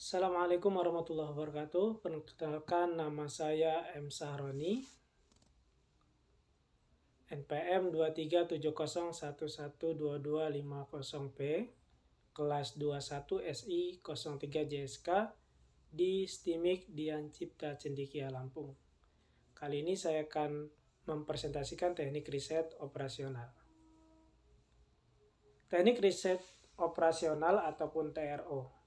Assalamualaikum warahmatullahi wabarakatuh. Perkenalkan, nama saya M. Sahroni, NPM 23701122250P, kelas 21 SI 03 JSK di STIMIK Dian Cipta Cendekia Lampung. Kali ini saya akan mempresentasikan teknik riset operasional. Teknik riset operasional ataupun TRO.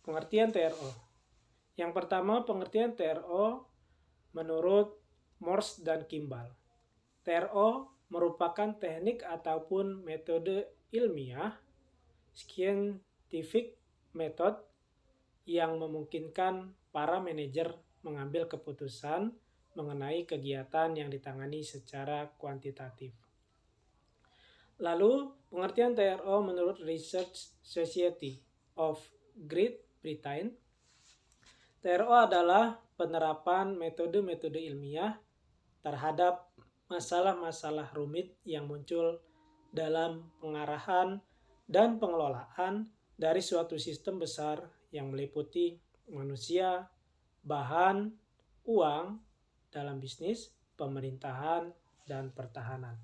Pengertian TRO. Yang pertama, pengertian TRO menurut Morse dan Kimball. TRO merupakan teknik ataupun metode ilmiah, scientific method, yang memungkinkan para manajer mengambil keputusan mengenai kegiatan yang ditangani secara kuantitatif. Lalu, pengertian TRO menurut Research Society of Great Britain. TRO adalah penerapan metode-metode ilmiah terhadap masalah-masalah rumit yang muncul dalam pengarahan dan pengelolaan dari suatu sistem besar yang meliputi manusia, bahan, uang dalam bisnis, pemerintahan, dan pertahanan.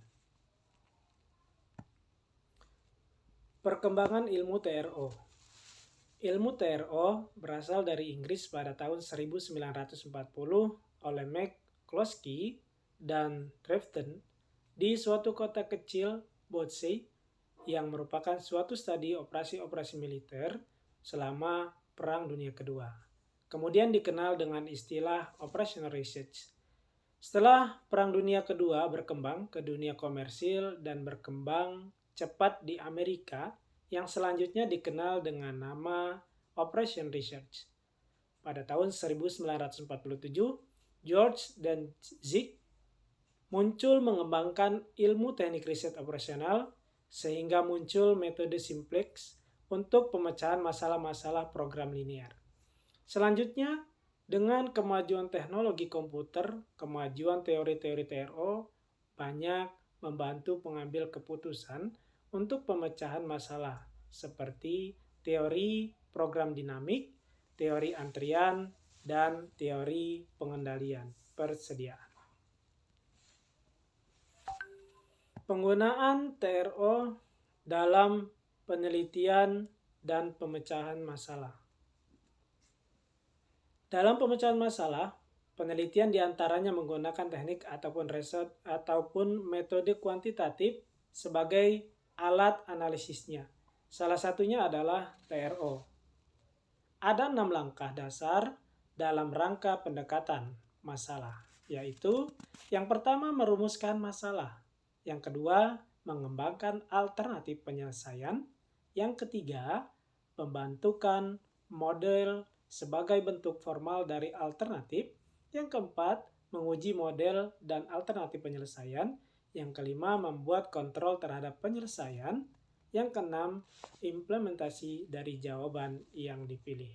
Perkembangan ilmu TRO. Ilmu TRO berasal dari Inggris pada tahun 1940 oleh McCloskey dan Trefton di suatu kota kecil, Botsey, yang merupakan suatu studi operasi-operasi militer selama Perang Dunia Kedua. Kemudian dikenal dengan istilah operational research. Setelah Perang Dunia Kedua berkembang ke dunia komersil dan berkembang cepat di Amerika, yang selanjutnya dikenal dengan nama Operation Research. Pada tahun 1947, George dan Zig muncul mengembangkan ilmu teknik riset operasional sehingga muncul metode simplex untuk pemecahan masalah-masalah program linear. Selanjutnya, dengan kemajuan teknologi komputer, kemajuan teori-teori TRO banyak membantu pengambil keputusan untuk pemecahan masalah seperti teori program dinamik, teori antrian, dan teori pengendalian persediaan. Penggunaan TRO dalam penelitian dan pemecahan masalah. Dalam pemecahan masalah, penelitian diantaranya menggunakan teknik ataupun riset ataupun metode kuantitatif sebagai alat analisisnya. Salah satunya adalah TRO. Ada 6 langkah dasar dalam rangka pendekatan masalah, yaitu yang pertama merumuskan masalah, yang kedua mengembangkan alternatif penyelesaian, yang ketiga membentukkan model sebagai bentuk formal dari alternatif, yang keempat menguji model dan alternatif penyelesaian, yang kelima membuat kontrol terhadap penyelesaian, yang keenam implementasi dari jawaban yang dipilih.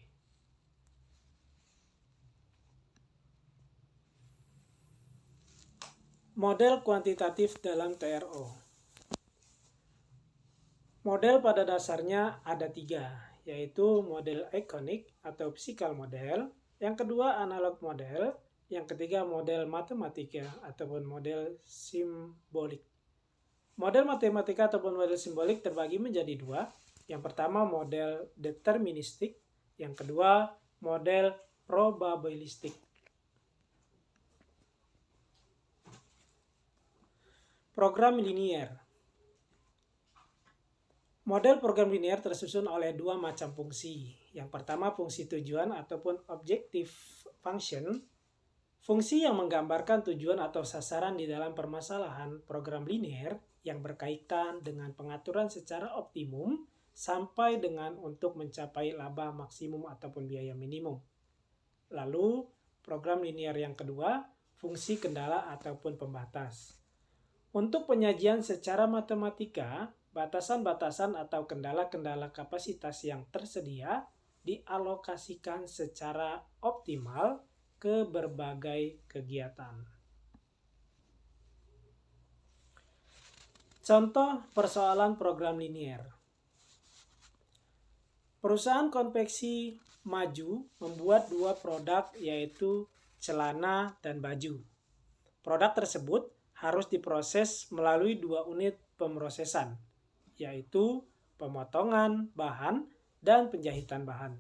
Model kuantitatif dalam TRO. Model pada dasarnya ada 3, yaitu model ikonik atau physical model, yang kedua analog model, yang ketiga model matematika ataupun model simbolik. Model matematika ataupun model simbolik terbagi menjadi 2. Yang pertama model deterministik, yang kedua model probabilistik. Program linier. Model program linier tersusun oleh 2 macam fungsi. Yang pertama fungsi tujuan ataupun objective function. Fungsi yang menggambarkan tujuan atau sasaran di dalam permasalahan program linier yang berkaitan dengan pengaturan secara optimum sampai dengan untuk mencapai laba maksimum ataupun biaya minimum. Lalu program linier yang kedua, fungsi kendala ataupun pembatas. Untuk penyajian secara matematika, batasan-batasan atau kendala-kendala kapasitas yang tersedia dialokasikan secara optimal ke berbagai kegiatan. Contoh persoalan program linier. Perusahaan konveksi maju membuat dua produk, yaitu celana dan baju. Produk tersebut harus diproses melalui dua unit pemrosesan, yaitu pemotongan bahan dan penjahitan bahan.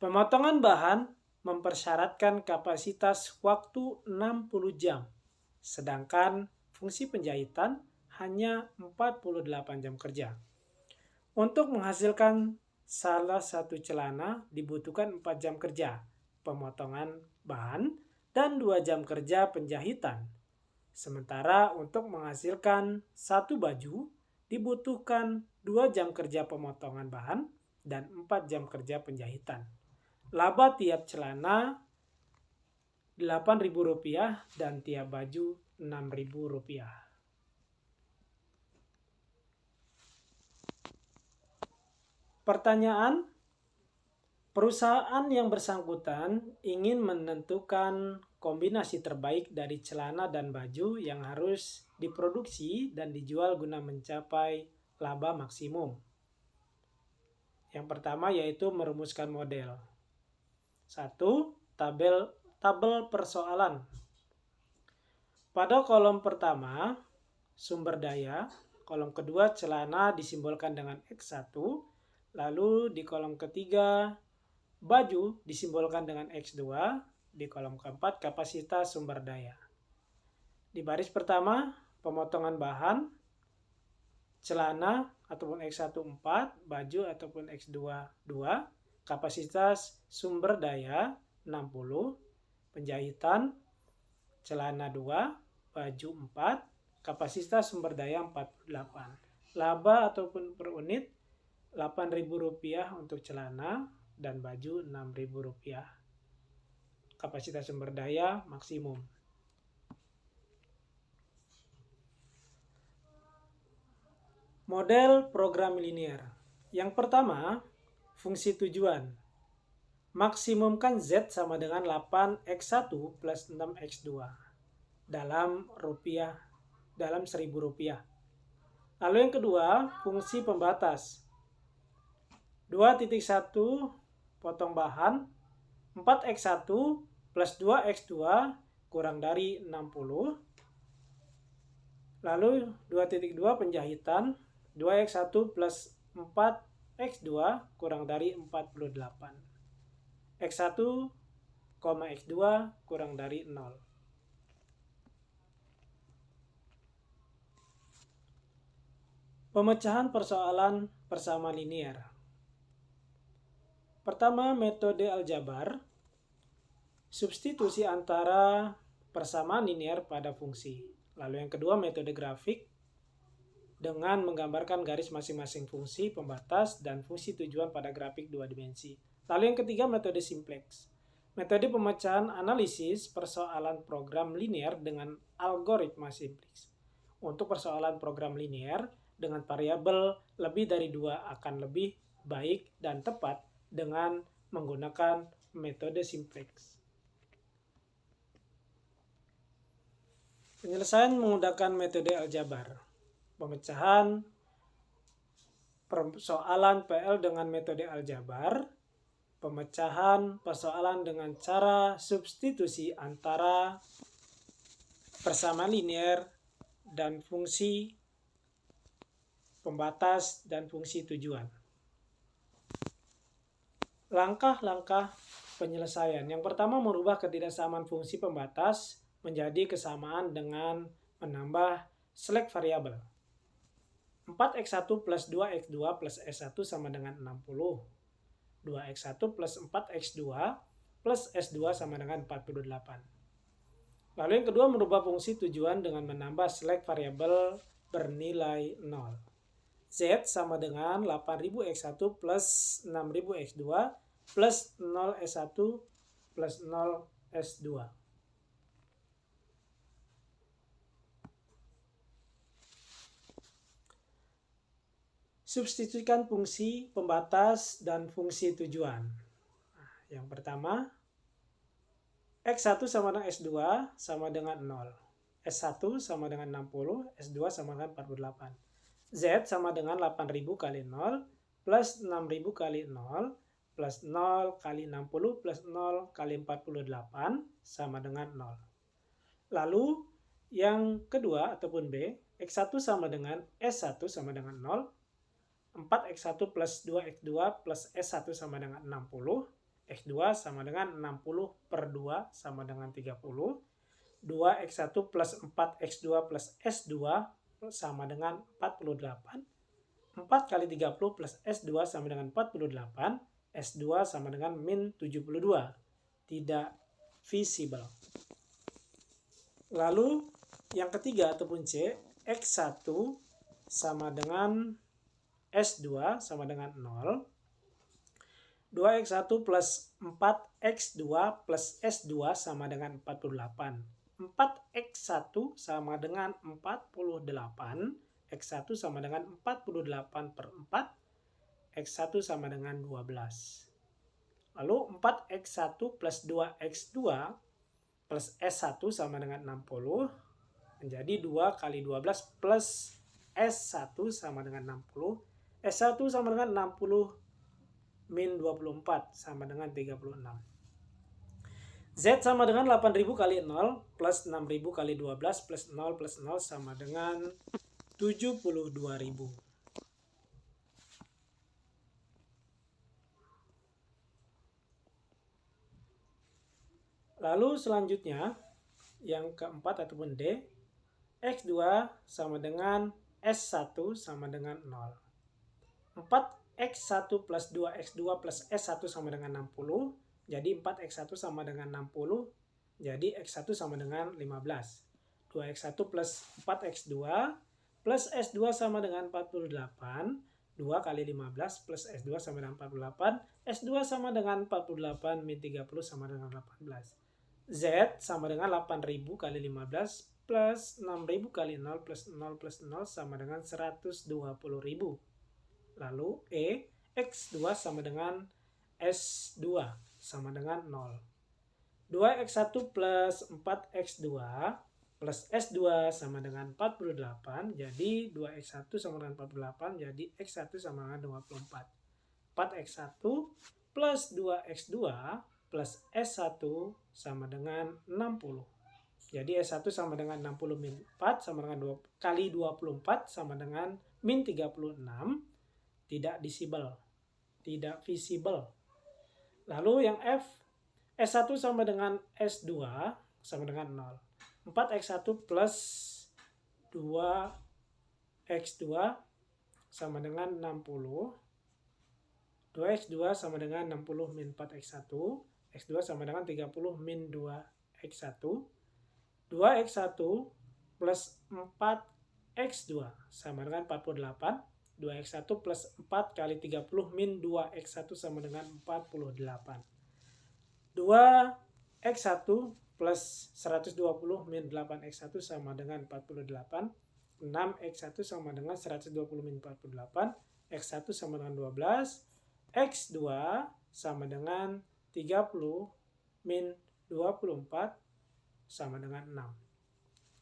Pemotongan bahan mempersyaratkan kapasitas waktu 60 jam, sedangkan fungsi penjahitan hanya 48 jam kerja. Untuk menghasilkan salah satu celana dibutuhkan 4 jam kerja pemotongan bahan dan 2 jam kerja penjahitan. Sementara untuk menghasilkan satu baju dibutuhkan 2 jam kerja pemotongan bahan dan 4 jam kerja penjahitan. Laba tiap celana Rp8.000 dan tiap baju Rp6.000. Pertanyaan, perusahaan yang bersangkutan ingin menentukan kombinasi terbaik dari celana dan baju yang harus diproduksi dan dijual guna mencapai laba maksimum. Yang pertama yaitu merumuskan model. 1. Tabel persoalan. Pada kolom pertama, sumber daya. Kolom kedua, celana disimbolkan dengan X1. Lalu di kolom ketiga, baju disimbolkan dengan X2. Di kolom keempat, kapasitas sumber daya. Di baris pertama, pemotongan bahan, celana ataupun X1 4, baju ataupun X2 2, kapasitas sumber daya 60, penjahitan celana 2, baju 4, kapasitas sumber daya 48. Laba ataupun per unit Rp8.000 untuk celana dan baju Rp6.000. Kapasitas sumber daya maksimum. Model program linear. Yang pertama, fungsi tujuan. Maksimumkan Z sama dengan 8X1 plus 6X2 dalam Rp1.000. Lalu yang kedua, fungsi pembatas. 2.1 potong bahan 4X1 plus 2X2 kurang dari 60. Lalu 2.2 penjahitan 2X1 plus 4X2 kurang dari 48. X1, X2 kurang dari 0. Pemecahan persoalan persamaan linear. Pertama, metode aljabar. Substitusi antara persamaan linear pada fungsi. Lalu yang kedua, metode grafik dengan menggambarkan garis masing-masing fungsi, pembatas, dan fungsi tujuan pada grafik 2 dimensi. Lalu yang ketiga, metode simplex. Metode pemecahan analisis persoalan program linear dengan algoritma simplex. Untuk persoalan program linear dengan variabel lebih dari 2 akan lebih baik dan tepat dengan menggunakan metode simplex. Penyelesaian menggunakan metode aljabar. Pemecahan persoalan PL dengan metode aljabar. Pemecahan persoalan dengan cara substitusi antara persamaan linear dan fungsi pembatas dan fungsi tujuan. Langkah-langkah penyelesaian. Yang pertama, merubah ketidaksamaan fungsi pembatas menjadi kesamaan dengan menambah select variabel. 4X1 plus 2X2 plus S1 sama dengan 60. 2X1 plus 4X2 plus S2 sama dengan 48. Lalu yang kedua, merubah fungsi tujuan dengan menambah select variabel bernilai 0. Z sama dengan 8.000X1 plus 6.000X2 plus 0S1 plus 0S2. Substitusikan fungsi pembatas dan fungsi tujuan. Nah, yang pertama, X1 sama dengan S2 sama dengan 0. S1 sama dengan 60, S2 sama dengan 48. Z sama dengan 8.000 kali 0 plus 6.000 kali 0 plus 0 kali 60 plus 0 kali 48 sama dengan 0. Lalu yang kedua ataupun B, X1 sama dengan S1 sama dengan 0. 4X1 plus 2X2 plus S1 sama dengan 60. X2 sama dengan 60 per 2 sama dengan 30. 2X1 plus 4X2 plus S2 sama dengan 48. 4 kali 30 plus S2 sama dengan 48. S2 sama dengan min 72. Tidak visible. Lalu yang ketiga ataupun C, X1 sama dengan S2 sama dengan 0. 2X1 plus 4X2 plus S2 sama dengan 48. 4X1 sama dengan 48. X1 sama dengan 48 per 4. X1 sama dengan 12. Lalu 4X1 plus 2X2 plus S1 sama dengan 60. Menjadi 2 kali 12 plus S1 sama dengan 60. S1 sama dengan 60 min 24 sama dengan 36. Z sama dengan 8.000 kali 0 plus 6.000 kali 12 plus 0 sama dengan 72.000. Lalu selanjutnya yang keempat ataupun D, X2 sama dengan S1 sama dengan 0. 4X1 plus 2X2 plus S1 sama dengan 60. Jadi 4X1 sama dengan 60. Jadi X1 sama dengan 15. 2X1 plus 4X2 plus S2 sama dengan 48. 2 kali 15 plus S2 sama dengan 48. S2 sama dengan 48 min 30 sama dengan 18. Z sama dengan 8.000 kali 15 plus 6.000 kali 0 plus 0 sama dengan 120.000. Lalu E, X2 sama dengan S2 sama dengan 0. 2X1 plus 4X2 plus S2 sama dengan 48. Jadi 2X1 sama dengan 48. Jadi X1 sama dengan 24. 4X1 plus 2X2 plus S1 sama dengan 60. Jadi S1 sama dengan 60 min 4 sama dengan 2 kali 24 sama dengan min 36. Tidak tidak visible. Lalu yang F, S1 sama dengan S2 sama dengan 0. 4X1 plus 2X2 sama dengan 60. 2X2 sama dengan 60 min 4X1. X2 sama dengan 30 min 2X1. 2X1 plus 4X2 sama dengan 48. 2X1 plus 4 kali 30 min 2X1 sama dengan 48. 2X1 plus 120 min 8X1 sama dengan 48. 6X1 sama dengan 120 min 48. X1 sama dengan 12. X2 sama dengan 30 min 24 sama dengan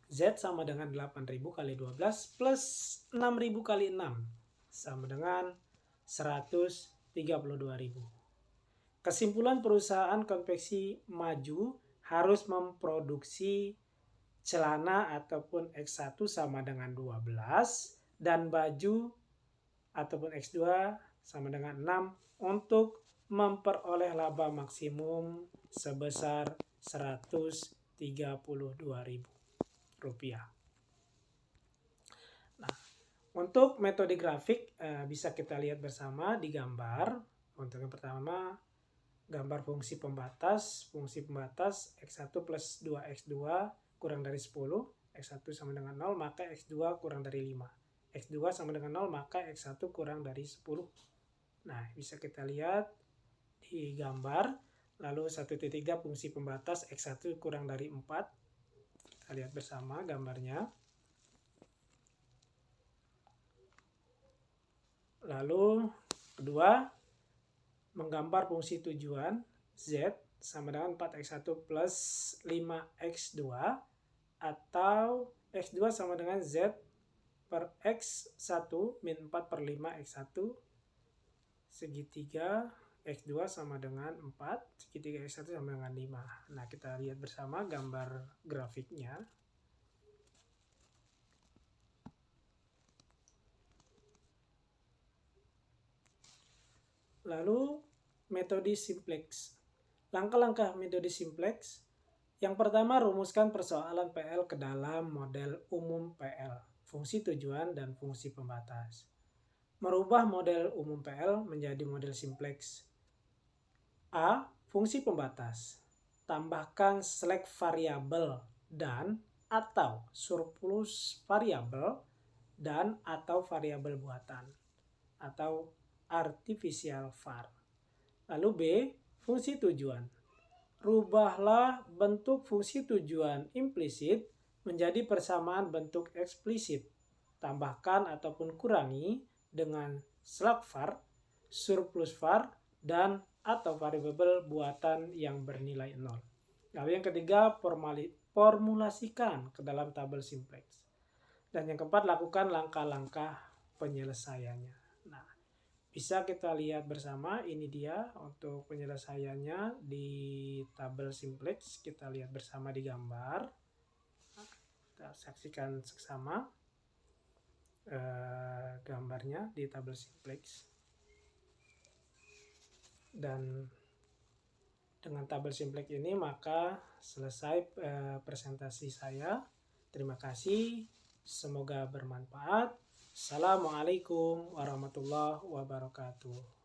6. Z sama dengan 8.000 kali 12 plus 6.000 kali 6 sama dengan 132.000. Kesimpulan, perusahaan konveksi maju harus memproduksi celana ataupun X1 sama dengan 12 dan baju ataupun X2 sama dengan 6 untuk memperoleh laba maksimum sebesar Rp132.000. Nah, untuk metode grafik bisa kita lihat bersama di gambar. Untuk yang pertama, gambar fungsi pembatas. Fungsi pembatas X1 plus 2X2 kurang dari 10. X1 sama dengan 0, maka X2 kurang dari 5. X2 sama dengan 0, maka X1 kurang dari 10. Nah, bisa kita lihat di gambar. Lalu 1.3 fungsi pembatas X1 kurang dari 4. Kita lihat bersama gambarnya. Lalu kedua, menggambar fungsi tujuan Z sama dengan 4X1 plus 5X2 atau X2 sama dengan Z per X1 min 4 per 5 X1 segitiga X2 sama dengan 4, segitiga X1 sama dengan 5. Nah, kita lihat bersama gambar grafiknya. Lalu, metode simplex. Langkah-langkah metode simplex. Yang pertama, rumuskan persoalan PL ke dalam model umum PL, fungsi tujuan dan fungsi pembatas. Merubah model umum PL menjadi model simplex. A. Fungsi pembatas. Tambahkan select variabel dan atau surplus variabel dan atau variabel buatan atau artificial var. Lalu B. Fungsi tujuan. Rubahlah bentuk fungsi tujuan implisit menjadi persamaan bentuk eksplisit. Tambahkan ataupun kurangi dengan slug var, surplus var, dan atau variabel buatan yang bernilai 0. Lalu yang ketiga, formulasikan ke dalam tabel simplex. Dan yang keempat, lakukan langkah-langkah penyelesaiannya. Nah, bisa kita lihat bersama, ini dia untuk penyelesaiannya di tabel simplex. Kita lihat bersama di gambar. Kita saksikan bersama gambarnya di tabel simplex. Dan dengan tabel simplex ini maka selesai presentasi saya. Terima kasih, semoga bermanfaat. Assalamualaikum warahmatullahi wabarakatuh.